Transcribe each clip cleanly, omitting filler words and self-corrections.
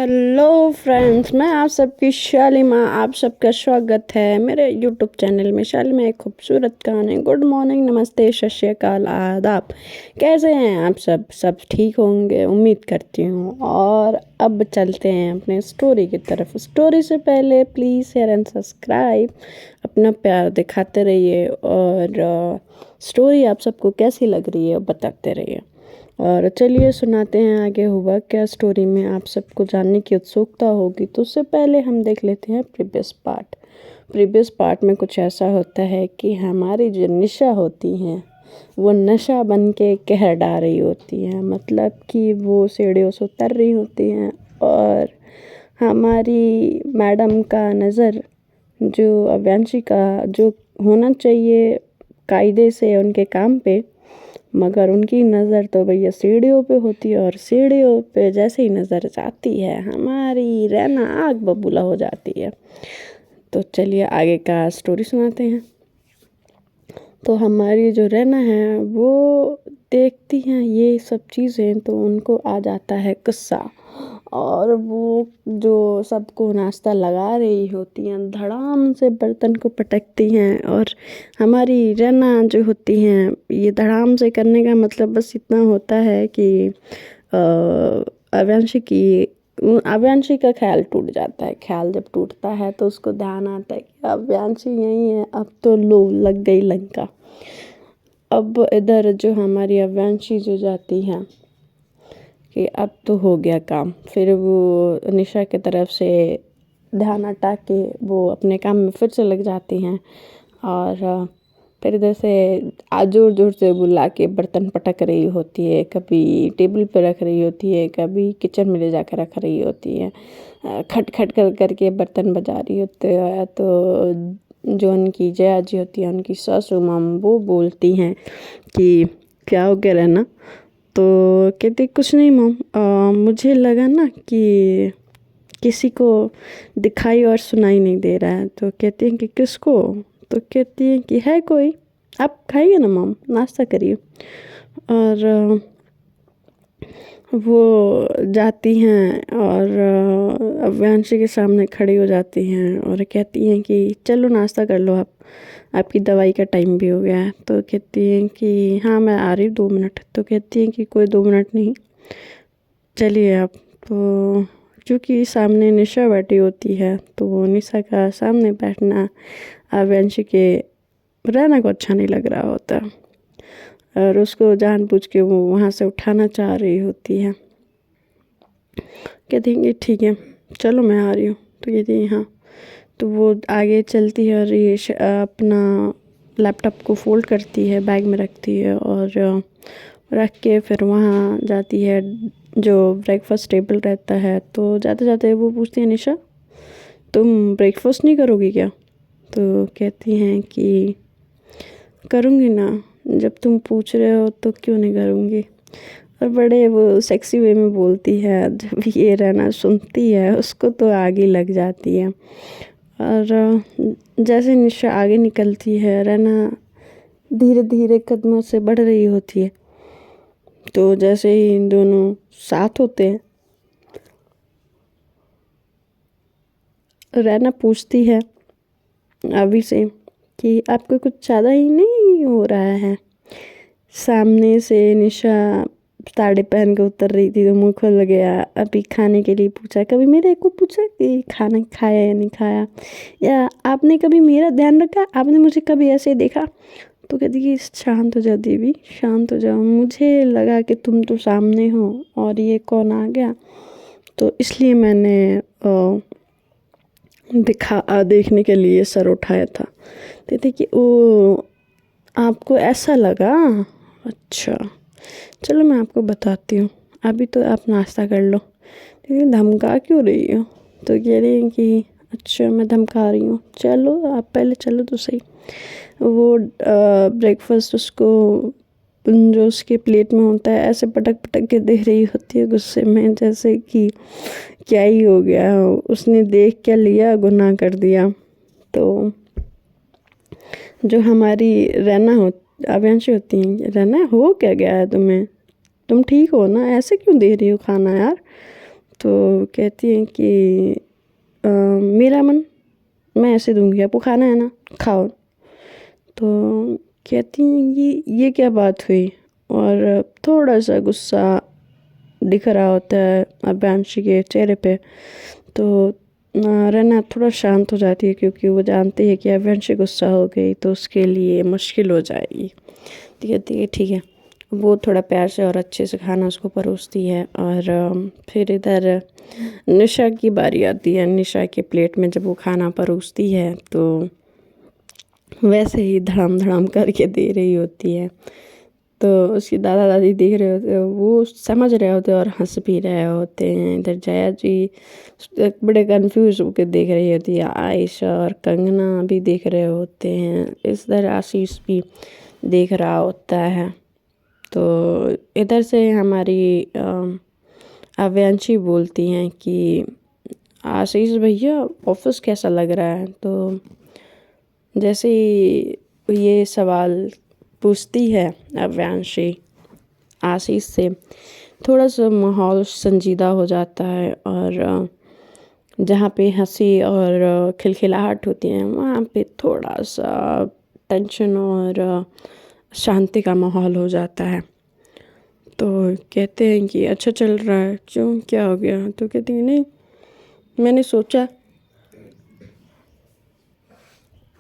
Hello friends, मैं आप सबकी शालिमा। आप सबका स्वागत है मेरे यूट्यूब चैनल में। शालिमा एक खूबसूरत कहानी। गुड मॉर्निंग, नमस्ते, सत श्री अकाल, आदाब। कैसे हैं आप सब ठीक होंगे उम्मीद करती हूँ। और अब चलते हैं अपने स्टोरी की तरफ। स्टोरी से पहले प्लीज़ शेयर एंड सब्सक्राइब, अपना प्यार दिखाते रहिए और स्टोरी आप सबको कैसी लग रही है बताते रहिए। और चलिए सुनाते हैं आगे हुआ क्या स्टोरी में। आप सबको जानने की उत्सुकता होगी तो उससे पहले हम देख लेते हैं प्रीवियस पार्ट में कुछ ऐसा होता है कि हमारी जो निशा होती हैं वो नशा बन के कहर ढा रही होती हैं। मतलब कि वो सीढ़ियों से उतर रही होती हैं और हमारी मैडम का नज़र जो अव्यांशी का जो होना चाहिए कायदे से उनके काम पे, मगर उनकी नज़र तो भैया सीढ़ियों पे होती है। और सीढ़ियों पे जैसे ही नज़र जाती है हमारी रैना आग बबूला हो जाती है। तो चलिए आगे का स्टोरी सुनाते हैं। तो हमारी जो रैना है वो देखती हैं ये सब चीज़ें तो उनको आ जाता है गुस्सा। और वो जो सबको नाश्ता लगा रही होती हैं धड़ाम से बर्तन को पटकती हैं। और हमारी रैना जो होती हैं ये धड़ाम से करने का मतलब बस इतना होता है कि अव्यांशी का ख्याल टूट जाता है। ख्याल जब टूटता है तो उसको ध्यान आता है कि अव्यांशी यही है, अब तो लो लग गई लंका। अब इधर जो हमारी अव्यांशी जो जाती है कि अब तो हो गया काम, फिर वो निशा की तरफ से ध्यान हटा के वो अपने काम में फिर से लग जाती हैं। और फिर इधर से ज़ोर ज़ोर से बुला के बर्तन पटक रही होती है, कभी टेबल पर रख रही होती है, कभी किचन में ले जाकर रख रही होती है, खट खट कर करके बर्तन बजा रही होती है। तो जो उनकी जया जी होती है, उनकी सासू माँ, वो बोलती हैं कि क्या हो गया रहना। तो कहती कुछ नहीं मम, मुझे लगा ना कि किसी को दिखाई और सुनाई नहीं दे रहा है। तो कहती हैं कि किसको। तो कहती हैं कि है कोई, आप खाइए ना मम, नाश्ता करिए। और वो जाती हैं और अव्यांशी के सामने खड़ी हो जाती हैं और कहती हैं कि चलो नाश्ता कर लो, आप आपकी दवाई का टाइम भी हो गया है। तो कहती हैं कि हाँ मैं आ रही हूँ 2 मिनट। तो कहती हैं कि कोई 2 मिनट नहीं, चलिए आप। तो क्योंकि सामने निशा बैठी होती है तो निशा का सामने बैठना अव्यांशी के रहना को अच्छा नहीं लग रहा होता और उसको जानबूझ के वो वहाँ से उठाना चाह रही होती है। कहती हैं कि ठीक है चलो मैं आ रही हूँ। तो कहती हैं हाँ। तो वो आगे चलती है और ये अपना लैपटॉप को फोल्ड करती है, बैग में रखती है और रख के फिर वहाँ जाती है जो ब्रेकफास्ट टेबल रहता है। तो जाते जाते वो पूछती है निशा तुम ब्रेकफास्ट नहीं करोगी क्या। तो कहती हैं कि करूँगी ना, जब तुम पूछ रहे हो तो क्यों नहीं करूँगी। और बड़े वो सेक्सी वे में बोलती है। जब ये रहना सुनती है उसको तो आगे लग जाती है। और जैसे निशा आगे निकलती है रहना धीरे धीरे कदमों से बढ़ रही होती है। तो जैसे ही इन दोनों साथ होते हैं रहना पूछती है अभी से कि आपको कुछ ज़्यादा ही नहीं हो रहा है। सामने से निशा साड़ी पहन के उतर रही थी तो मुँह खुल गया। अभी खाने के लिए पूछा, कभी मेरे को पूछा कि खाना खाया या नहीं खाया, या आपने कभी मेरा ध्यान रखा, आपने मुझे कभी ऐसे देखा। तो कहती कि शांत हो जाओ देवी, शांत हो जाओ, मुझे लगा कि तुम तो सामने हो और ये कौन आ गया तो इसलिए मैंने देखने के लिए सर उठाया था। कहती कि ओ आपको ऐसा लगा, अच्छा चलो मैं आपको बताती हूँ, अभी तो आप नाश्ता कर लो। लेकिन धमका क्यों रही हो। तो कह रही है कि अच्छा मैं धमका रही हूँ, चलो आप पहले चलो तो सही। वो ब्रेकफास्ट उसको जो उसके प्लेट में होता है ऐसे पटक पटक के दे रही होती है गुस्से में, जैसे कि क्या ही हो गया, उसने देख क्या लिया, गुनाह कर दिया। तो जो हमारी रहना हो अव्यांशी होती हैं, रहना हो क्या गया है तुम्हें, तुम ठीक हो ना, ऐसे क्यों दे रही हो खाना यार। तो कहती हैं कि मेरा मन मैं ऐसे दूंगी, आपको खाना है ना खाओ। तो कहती हैं कि ये क्या बात हुई, और थोड़ा सा गुस्सा दिख रहा होता है अव्यांशी के चेहरे पे। तो रैना थोड़ा शांत हो जाती है, क्योंकि वो जानती है कि अव्यांशी गुस्सा हो गई तो उसके लिए मुश्किल हो जाएगी। तो कहती है ठीक है। वो थोड़ा प्यार से और अच्छे से खाना उसको परोसती है। और फिर इधर निशा की बारी आती है। निशा के प्लेट में जब वो खाना परोसती है तो वैसे ही धड़ाम धड़ाम करके दे रही होती है। तो उसकी दादा दादी देख रहे होते हैं, वो समझ रहे होते हैं और हंस भी रहे होते हैं। इधर जया जी बड़े कंफ्यूज होकर देख रही होती है। आयशा और कंगना भी देख रहे होते हैं। इस तरह आशीष भी देख रहा होता है। तो इधर से हमारी अव्यांशी बोलती हैं कि आशीष भैया ऑफिस कैसा लग रहा है। तो जैसे ही ये सवाल पूछती है अव्यांशी आशीष से, थोड़ा सा माहौल संजीदा हो जाता है। और जहाँ पे हंसी और खिलखिलाहट होती है वहाँ पे थोड़ा सा टेंशन और शांति का माहौल हो जाता है। तो कहते हैं कि अच्छा चल रहा है, क्यों क्या हो गया। तो कहती है नहीं, मैंने सोचा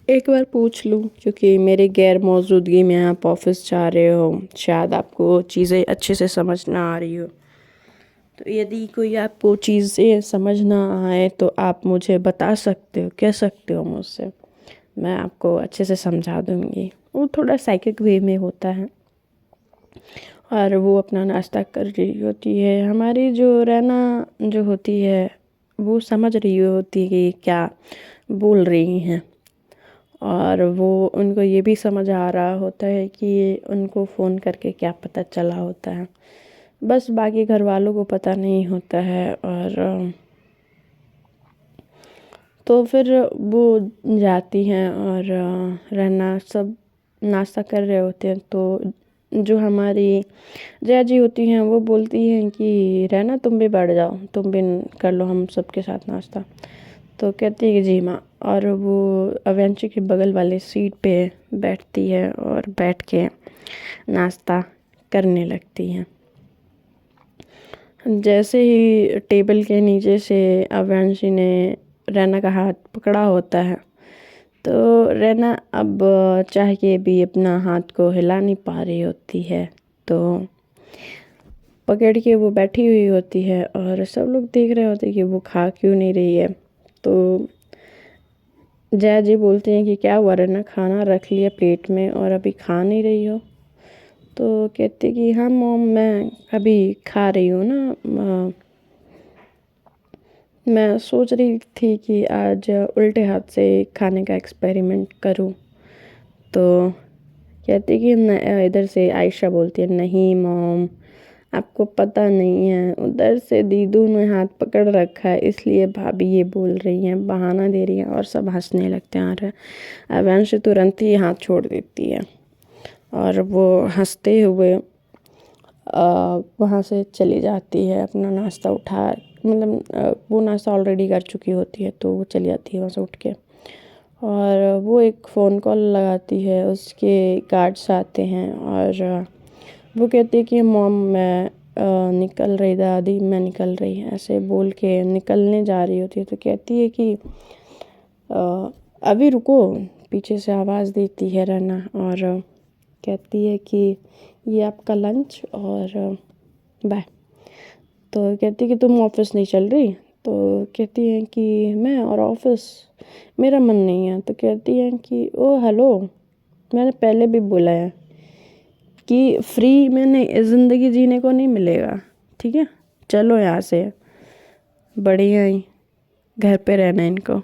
एक बार पूछ लूँ, क्योंकि मेरे गैर मौजूदगी में आप ऑफिस जा रहे हो, शायद आपको चीज़ें अच्छे से समझ ना आ रही हो। तो यदि कोई आपको चीज़ें समझ ना आए तो आप मुझे बता सकते हो, कह सकते हो मुझसे, मैं आपको अच्छे से समझा दूँगी। वो थोड़ा साइकिक वे में होता है। और वो अपना नाश्ता कर रही होती है। हमारी जो रैना जो होती है वो समझ रही होती है कि क्या बोल रही हैं। और वो उनको ये भी समझ आ रहा होता है कि उनको फ़ोन करके क्या पता चला होता है, बस बाकी घर वालों को पता नहीं होता है। और तो फिर वो जाती हैं और रहना सब नाश्ता कर रहे होते हैं। तो जो हमारी जया जी होती हैं वो बोलती हैं कि रहना तुम भी बैठ जाओ, तुम भी कर लो हम सबके साथ नाश्ता। तो कहती है कि जी माँ। और वो अव्यांशी के बगल वाले सीट पे बैठती है और बैठ के नाश्ता करने लगती हैं। जैसे ही टेबल के नीचे से अव्यांशी ने रैना का हाथ पकड़ा होता है, तो रैना अब चाह के भी अपना हाथ को हिला नहीं पा रही होती है। तो पकड़ के वो बैठी हुई होती है और सब लोग देख रहे होते हैं कि वो खा क्यों नहीं रही है। तो जया जी बोलते हैं कि क्या हुआ रैना, खाना रख लिया प्लेट में और अभी खा नहीं रही हो। तो कहते कि हाँ मॉम, मैं अभी खा रही हूँ ना। मैं सोच रही थी कि आज उल्टे हाथ से खाने का एक्सपेरिमेंट करूँ। तो कहती कि इधर से आयशा बोलती है नहीं मॉम, आपको पता नहीं है, उधर से दीदू ने हाथ पकड़ रखा है इसलिए भाभी ये बोल रही हैं, बहाना दे रही हैं। और सब हंसने लगते हैं। और अव्यांशी तुरंत ही हाथ छोड़ देती है और वो हंसते हुए वहाँ से चली जाती है। अपना नाश्ता उठा, मतलब वो नाश्ता ऑलरेडी कर चुकी होती है तो वो चली जाती है वहाँ से उठ के। और वो एक फ़ोन कॉल लगाती है, उसके गार्ड्स आते हैं और वो कहती है कि मॉम मैं निकल रही, दादी मैं निकल रही, ऐसे बोल के निकलने जा रही होती है। तो कहती है कि अभी रुको, पीछे से आवाज़ देती है रैना और कहती है कि ये आपका लंच और बाय। तो कहती है कि तुम ऑफिस नहीं चल रही। तो कहती हैं कि मैं और ऑफिस, मेरा मन नहीं है। तो कहती हैं कि ओ हेलो, मैंने पहले भी बोला है कि फ्री में नहीं, ज़िंदगी जीने को नहीं मिलेगा, ठीक है, चलो यहाँ से, बढ़िया ही घर पे रहना इनको।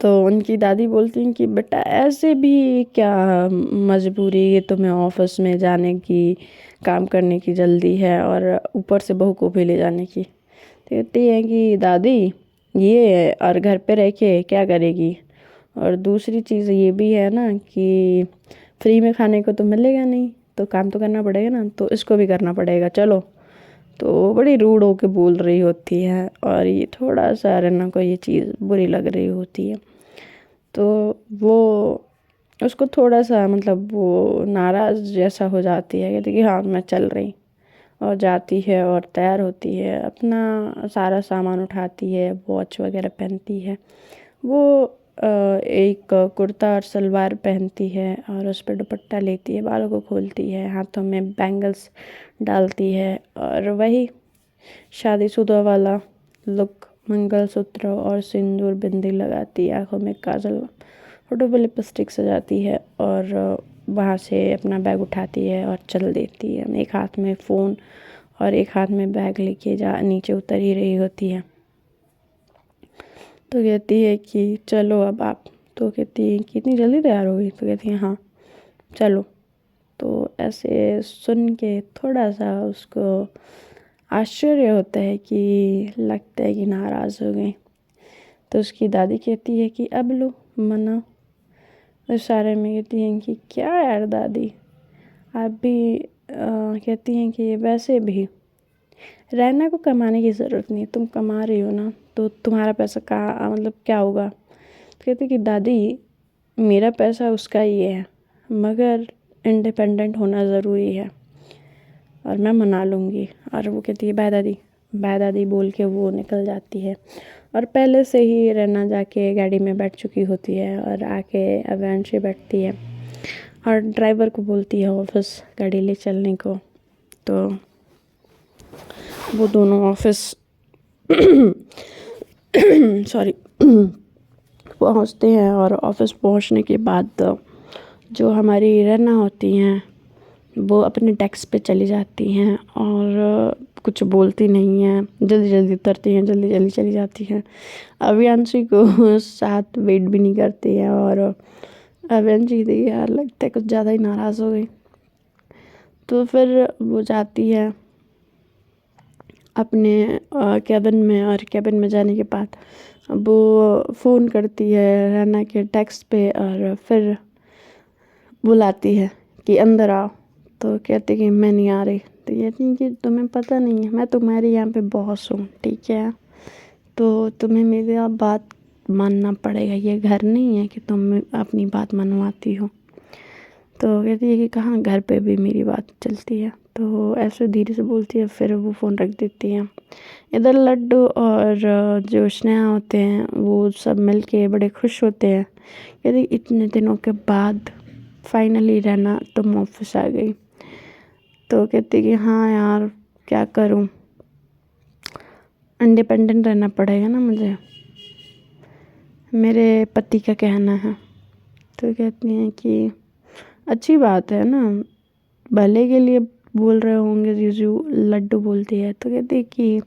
तो उनकी दादी बोलती हैं कि बेटा ऐसे भी क्या मजबूरी है तुम्हें ऑफिस में जाने की, काम करने की जल्दी है और ऊपर से बहू को भी ले जाने की। तो कहती है कि दादी ये और घर पे रह के क्या करेगी, और दूसरी चीज़ ये भी है ना कि फ्री में खाने को तो मिलेगा नहीं, तो काम तो करना पड़ेगा ना, तो इसको भी करना पड़ेगा, चलो। तो बड़ी रूड होके बोल रही होती है और ये थोड़ा सा रन्ना को ये चीज़ बुरी लग रही होती है। तो वो उसको थोड़ा सा मतलब वो नाराज़ जैसा हो जाती है, कहती कि हाँ मैं चल रही, और जाती है और तैयार होती है, अपना सारा सामान उठाती है, वॉच वगैरह पहनती है। वो एक कुर्ता और सलवार पहनती है और उस पर दुपट्टा लेती है, बालों को खोलती है, हाथों में बैंगल्स डालती है और वही शादीशुदा वाला लुक, मंगलसूत्र और सिंदूर बिंदी लगाती है, आंखों में काजल, होठों पे लिपस्टिक सजाती है और वहाँ से अपना बैग उठाती है और चल देती है। एक हाथ में फ़ोन और एक हाथ में बैग लेके नीचे उतर ही रही होती है। तो कहती है कि चलो अब आप। तो कहती है कि इतनी जल्दी तैयार हो गई? तो कहती है हाँ चलो। तो ऐसे सुन के थोड़ा सा उसको आश्चर्य होता है कि लगता है कि नाराज़ हो गई। तो उसकी दादी कहती है कि अब लो मना। इशारे में कहती हैं कि क्या यार दादी, आप भी कहती हैं कि वैसे भी रहना को कमाने की ज़रूरत नहीं है, तुम कमा रही हो ना, तो तुम्हारा पैसा कहाँ मतलब क्या होगा? तो कहती कि दादी मेरा पैसा उसका ही है, मगर इंडिपेंडेंट होना ज़रूरी है और मैं मना लूँगी। और वो कहती है बाय दादी बोल के वो निकल जाती है। और पहले से ही रैना जाके गाड़ी में बैठ चुकी होती है और आके अवंशी बैठती है और ड्राइवर को बोलती है ऑफिस गाड़ी ले चलने को। तो वो दोनों ऑफिस सॉरी पहुंचते हैं और ऑफिस पहुंचने के बाद जो हमारी रैना होती हैं वो अपने डेस्क पे चली जाती हैं और कुछ बोलती नहीं हैं, जल्दी जल्दी उतरती हैं, जल्दी जल्दी चली जाती हैं। अवियांशी को साथ वेट भी नहीं करती है और अवियांशी थी यार, लगता है कुछ ज़्यादा ही नाराज़ हो गई। तो फिर वो जाती है अपने कैबिन में और कैबिन में जाने के बाद वो फ़ोन करती है रैना के डेस्क पे और फिर बुलाती है कि अंदर आओ। तो कहते कि मैं नहीं आ रही। तो कहती कि तुम्हें पता नहीं है मैं तुम्हारी यहाँ पे बॉस हूँ, ठीक है, तो तुम्हें मेरी बात मानना पड़ेगा, ये घर नहीं है कि तुम अपनी बात मनवाती हो। तो कहती है कि कहाँ, घर पे भी मेरी बात चलती है। तो ऐसे धीरे से बोलती है, फिर वो फ़ोन रख देती है। इधर लड्डू और जो स्नेहा होते हैं वो सब मिलके बड़े खुश होते हैं। कहती इतने दिनों के बाद फाइनली रहना तुम ऑफिस आ गई। तो कहती कि हाँ यार क्या करूँ, इंडिपेंडेंट रहना पड़ेगा ना मुझे, मेरे पति का कहना है। तो कहती हैं कि अच्छी बात है ना, भले के लिए बोल रहे होंगे जीजू, लड्डू बोलती है। तो कहती कि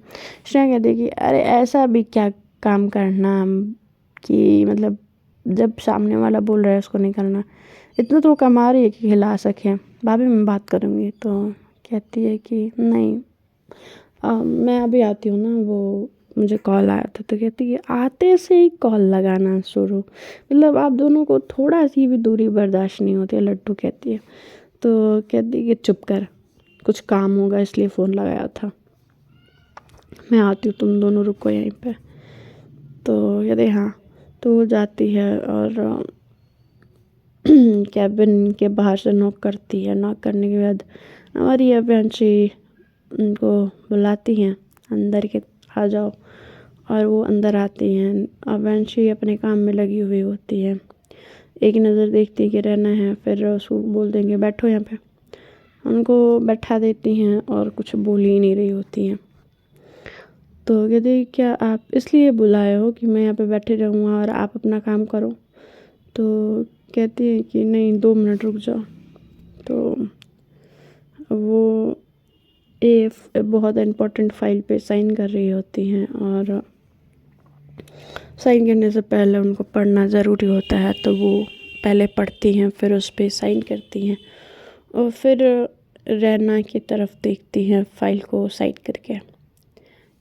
श्रेया कहती कि अरे ऐसा भी क्या काम करना कि मतलब जब सामने वाला बोल रहा है उसको नहीं करना, इतना तो कमा रही है कि खिला सके, भाभी मैं बात करूँगी। तो कहती है कि नहीं मैं अभी आती हूँ ना, वो मुझे कॉल आया था। तो कहती है आते से ही कॉल लगाना शुरू, मतलब आप दोनों को थोड़ा सी भी दूरी बर्दाश्त नहीं होती है, लड्डू कहती है। तो कहती है कि चुप कर, कुछ काम होगा इसलिए फ़ोन लगाया था, मैं आती हूँ, तुम दोनों रुको यहीं पे। तो कहते हाँ। तो वो जाती है और कैबिन के बाहर से नॉक करती है। नॉक करने के बाद हमारी अभियांशी उनको बुलाती हैं अंदर के, आ जाओ। और वो अंदर आती हैं। अभियांशी अपने काम में लगी हुई होती है, एक नज़र देखती है कि रहना है, फिर उसको बोल देंगे बैठो यहाँ पे, उनको बैठा देती हैं और कुछ बोल ही नहीं रही होती हैं। तो कहते क्या आप इसलिए बुलाए हो कि मैं यहाँ पे बैठे रहूँगा और आप अपना काम करो? तो कहती है कि नहीं 2 मिनट रुक जाओ। तो वो बहुत इम्पोर्टेंट फाइल पे साइन कर रही होती हैं और साइन करने से पहले उनको पढ़ना ज़रूरी होता है, तो वो पहले पढ़ती हैं फिर उस पर साइन करती हैं और फिर रैना की तरफ देखती हैं फाइल को साइड करके।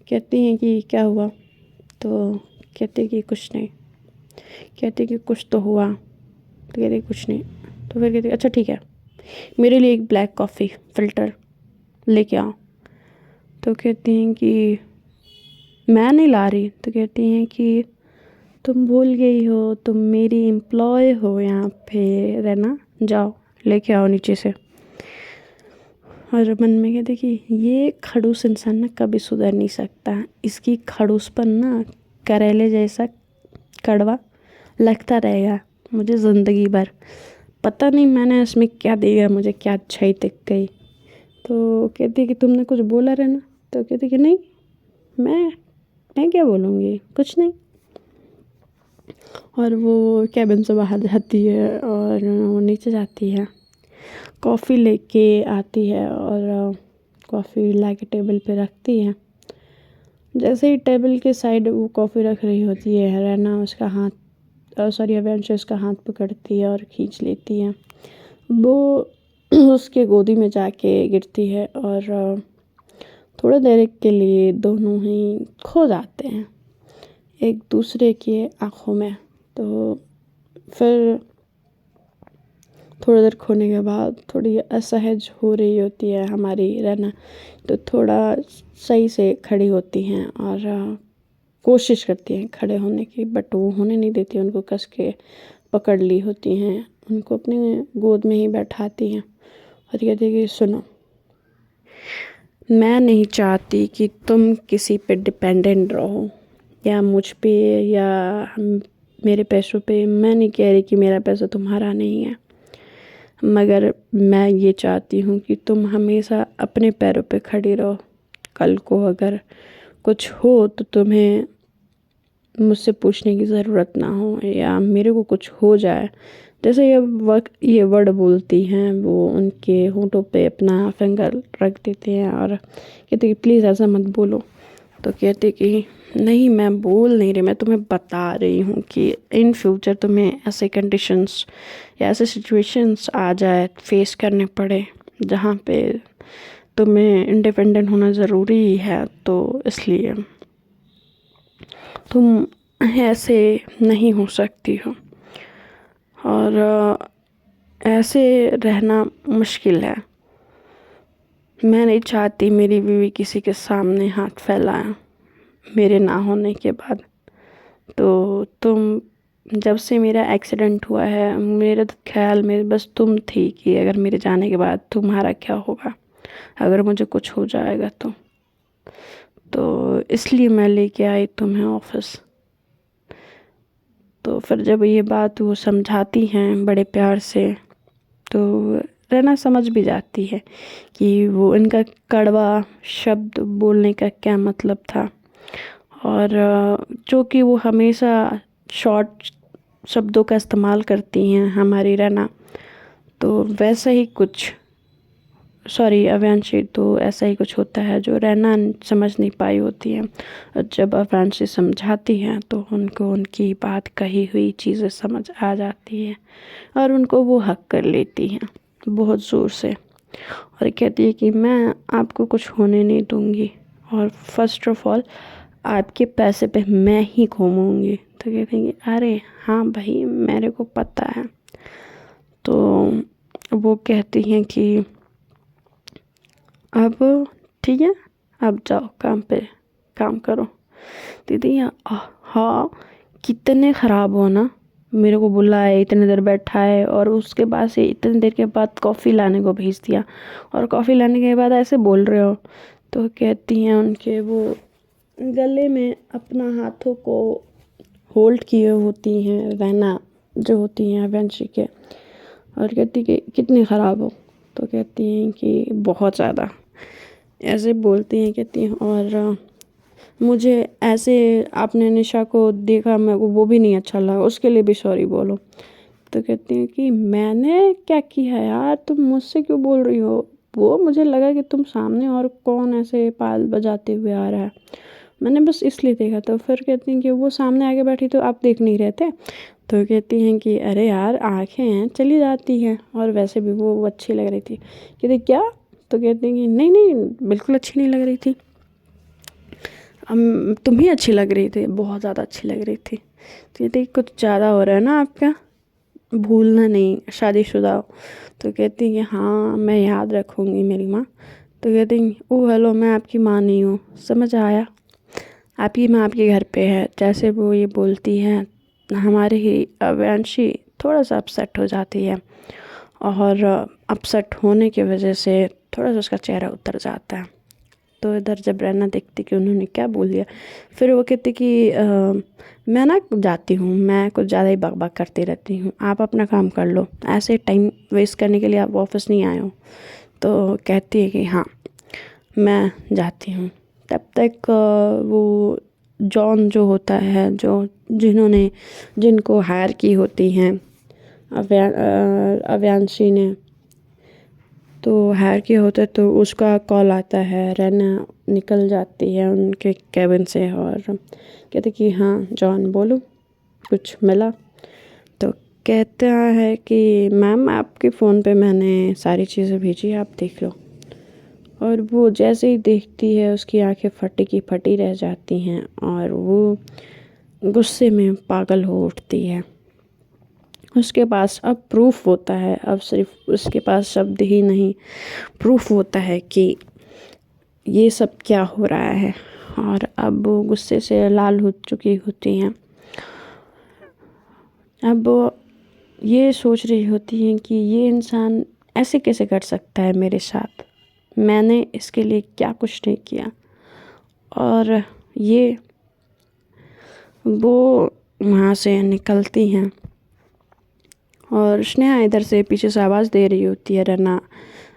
कहती हैं कि क्या हुआ? तो कहती कि कुछ नहीं। कहती कि कुछ तो हुआ। तो कहती कुछ नहीं। तो फिर कहती अच्छा ठीक है, मेरे लिए एक ब्लैक कॉफ़ी फ़िल्टर लेके आओ। तो कहती हैं कि मैं नहीं ला रही। तो कहती हैं कि तुम भूल गई हो, तुम मेरी एम्प्लॉय हो यहाँ पे रहना, जाओ लेके आओ नीचे से। और मन में कहते कि ये खड़ूस इंसान ना कभी सुधर नहीं सकता, इसकी खड़ूसपन ना करेले जैसा कड़वा लगता रहेगा मुझे ज़िंदगी भर। पता नहीं मैंने इसमें क्या दिया, मुझे क्या अच्छाई दिख गई। तो कहती है कि तुमने कुछ बोला रहना। तो कहती कि नहीं, मैं क्या बोलूँगी, कुछ नहीं। और वो कैबिन से बाहर जाती है और वो नीचे जाती है, कॉफ़ी लेके आती है और कॉफ़ी लाके टेबल पे रखती है। जैसे ही टेबल के साइड वो कॉफ़ी रख रही होती है, रैना उसका हाथ अव्यांशी उसका हाथ पकड़ती है और खींच लेती है। वो उसके गोदी में जाके गिरती है और थोड़ी देर के लिए दोनों ही खो जाते हैं एक दूसरे की आँखों में। तो फिर थोड़ी देर खोने के बाद थोड़ी असहज हो रही होती है हमारी रैना, तो थोड़ा सही से खड़ी होती हैं और कोशिश करती हैं खड़े होने की, बट वो होने नहीं देती, उनको कस के पकड़ ली होती हैं, उनको अपने गोद में ही बैठाती हैं और कहती है कि सुनो, मैं नहीं चाहती कि तुम किसी पे डिपेंडेंट रहो, या मुझ पे या मेरे पैसों पे। मैं नहीं कह रही कि मेरा पैसा तुम्हारा नहीं है, मगर मैं ये चाहती हूँ कि तुम हमेशा अपने पैरों पे खड़ी रहो। कल को अगर कुछ हो तो तुम्हें मुझसे पूछने की ज़रूरत ना हो, या मेरे को कुछ हो जाए। जैसे ये वर्ड बोलती हैं, वो उनके होंठों पे अपना फिंगर रख देते हैं और कहते कि प्लीज़ ऐसा मत बोलो। तो कहते कि नहीं, मैं बोल नहीं रही, मैं तुम्हें बता रही हूँ कि इन फ्यूचर तुम्हें ऐसे कंडीशंस या ऐसे सिचुएशंस आ जाए, फेस करने पड़े, जहाँ पे तुम्हें इंडिपेंडेंट होना ज़रूरी है, तो इसलिए तुम ऐसे नहीं हो सकती हो और ऐसे रहना मुश्किल है। मैं नहीं चाहती मेरी बीवी किसी के सामने हाथ फैलाए मेरे ना होने के बाद। तो तुम, जब से मेरा एक्सीडेंट हुआ है, मेरे ख्याल में बस तुम थी कि अगर मेरे जाने के बाद तुम्हारा क्या होगा, अगर मुझे कुछ हो जाएगा तो इसलिए मैं लेके आई तुम्हें ऑफिस। तो फिर जब ये बात वो समझाती हैं बड़े प्यार से, तो रैना समझ भी जाती है कि वो इनका कड़वा शब्द बोलने का क्या मतलब था, और जो कि वो हमेशा शॉर्ट शब्दों का इस्तेमाल करती हैं हमारी रैना, तो वैसा ही कुछ अव्यांशी, तो ऐसा ही कुछ होता है जो रैना समझ नहीं पाई होती है। और जब अव्यांशी समझाती हैं तो उनको उनकी बात कही हुई चीज़ें समझ आ जाती है और उनको वो हक कर लेती हैं बहुत ज़ोर से, और कहती है कि मैं आपको कुछ होने नहीं दूँगी, और फर्स्ट ऑफ ऑल आपके पैसे पे मैं ही घूमूंगी। तो कहती हैं कि अरे हाँ भाई, मेरे को पता है। तो वो कहती हैं कि अब ठीक है, अब जाओ काम पे काम करो। दीदी हाँ, कितने ख़राब हो ना, मेरे को बुलाए, इतने देर बैठा है और उसके बाद से इतनी देर के बाद कॉफ़ी लाने को भेज दिया, और कॉफ़ी लाने के बाद ऐसे बोल रहे हो। तो कहती हैं उनके वो गले में अपना हाथों को होल्ड किए होती हैं रहना, जो होती हैं वंशी के, और कहती कि कितनी ख़राब हो। तो कहती हैं कि बहुत ज़्यादा, ऐसे बोलती हैं। कहती हैं और मुझे ऐसे आपने निशा को देखा, मेरे को वो भी नहीं अच्छा लगा, उसके लिए भी सॉरी बोलो। तो कहती हैं कि मैंने क्या किया यार, तुम मुझसे क्यों बोल रही हो, वो मुझे लगा कि तुम सामने और कौन ऐसे पाल बजाते हुए आ रहा है, मैंने बस इसलिए देखा। तो फिर कहती हैं कि वो सामने आके बैठी तो आप देख नहीं रहे थे। तो कहती हैं कि अरे यार आँखें हैं, चली जाती हैं, और वैसे भी वो अच्छी लग रही थी। कहती क्या? तो कहती हैं कि नहीं नहीं, बिल्कुल अच्छी नहीं लग रही थी, तुम ही अच्छी लग रही थी, बहुत ज़्यादा अच्छी लग रही थी। तो कहती कुछ ज़्यादा हो रहा है ना आपका, भूलना नहीं शादीशुदा हो। तो कहती हैं कि हाँ मैं याद रखूँगी मेरी माँ, तो कहती ओ हेलो, मैं आपकी माँ नहीं हूँ, समझ आया, आपकी माँ आपके घर पे है। जैसे वो ये बोलती हैं, हमारी ही अव्यांशी थोड़ा सा अपसेट हो जाती है, और अपसेट होने की वजह से थोड़ा सा उसका चेहरा उतर जाता है। तो इधर जब रैना देखती कि उन्होंने क्या बोल दिया, फिर वो कहती कि मैं ना जाती हूँ, मैं कुछ ज़्यादा ही बकबक करती रहती हूँ, आप अपना काम कर लो, ऐसे टाइम वेस्ट करने के लिए आप ऑफिस नहीं आए हो। तो कहती है कि हाँ मैं जाती हूँ। तब तक वो जॉन जो होता है, जो जिनको हायर की होती हैं अव्यांशी ने, तो हायर किया होता है, तो उसका कॉल आता है। रैना निकल जाती है उनके कैबिन से और कहती कि हाँ जॉन बोलो, कुछ मिला? तो कहता है कि मैम आपके फ़ोन पे मैंने सारी चीज़ें भेजी, आप देख लो। और वो जैसे ही देखती है उसकी आंखें फटी की फटी रह जाती हैं और वो गुस्से में पागल हो उठती है। उसके पास अब प्रूफ होता है, अब सिर्फ उसके पास शब्द ही नहीं, प्रूफ होता है कि ये सब क्या हो रहा है। और अब वो गुस्से से लाल हो चुकी होती हैं। अब वो ये सोच रही होती हैं कि ये इंसान ऐसे कैसे कर सकता है मेरे साथ, मैंने इसके लिए क्या कुछ नहीं किया। और ये वो वहाँ से निकलती हैं और स्नेहा इधर से पीछे से आवाज़ दे रही होती है रैना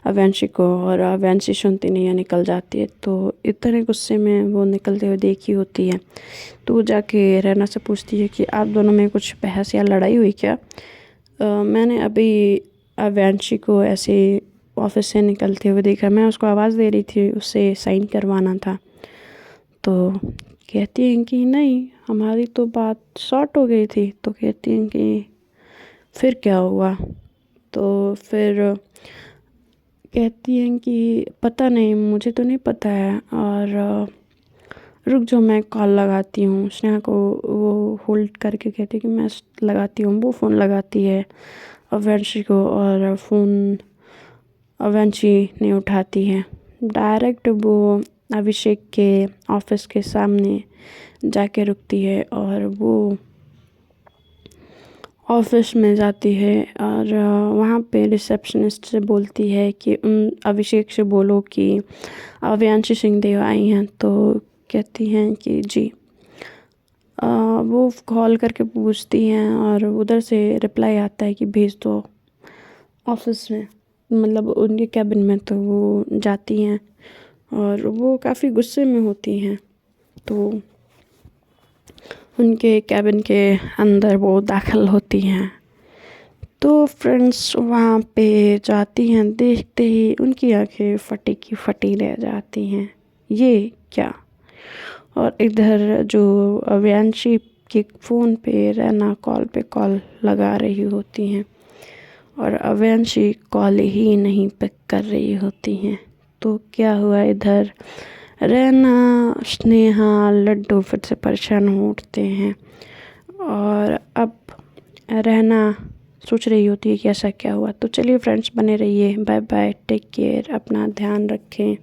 अव्यांशी को, और अव्यांशी सुनती नहीं है, निकल जाती है। तो इतने गुस्से में वो निकलते हुए देखी होती है। तो वो जाके रैना से पूछती है कि आप दोनों में कुछ बहस या लड़ाई हुई क्या? मैंने अभी अव्यांशी को ऐसे ऑफिस से निकलते हुए देखा, मैं उसको आवाज़ दे रही थी, उससे साइन करवाना था। तो कहती हैं कि नहीं, हमारी तो बात शॉर्ट हो गई थी। तो कहती हैं कि फिर क्या हुआ? तो फिर कहती हैं कि पता नहीं, मुझे तो नहीं पता है, और रुक जाओ मैं कॉल लगाती हूँ। स्नेहा को वो होल्ड करके कहती है कि मैं लगाती हूँ। वो फ़ोन लगाती है अव्यांशी को और फ़ोन अव्यांशी नहीं उठाती है। डायरेक्ट वो अभिषेक के ऑफिस के सामने जाके रुकती है और वो ऑफिस में जाती है और वहाँ पे रिसेप्शनिस्ट से बोलती है कि उन अभिषेक से बोलो कि अव्यांशी सिंहदेव आई हैं। तो कहती हैं कि जी। वो कॉल करके पूछती हैं और उधर से रिप्लाई आता है कि भेज दो ऑफिस में, मतलब उनके कैबिन में। तो वो जाती हैं और वो काफ़ी गुस्से में होती हैं। तो उनके कैबिन के अंदर वो दाखिल होती हैं। तो फ्रेंड्स वहाँ पे जाती हैं, देखते ही उनकी आंखें फटी की फटी रह जाती हैं, ये क्या? और इधर जो अव्यांशी के फ़ोन पे रैना कॉल पे कॉल लगा रही होती हैं और अव्यांशी कॉल ही नहीं पिक कर रही होती हैं। तो क्या हुआ इधर? रैना, स्नेहा, लड्डू फिर से परेशान हो उठते हैं और अब रैना सोच रही होती है कि ऐसा क्या हुआ। तो चलिए फ्रेंड्स, बने रहिए। बाय बाय, टेक केयर, अपना ध्यान रखें।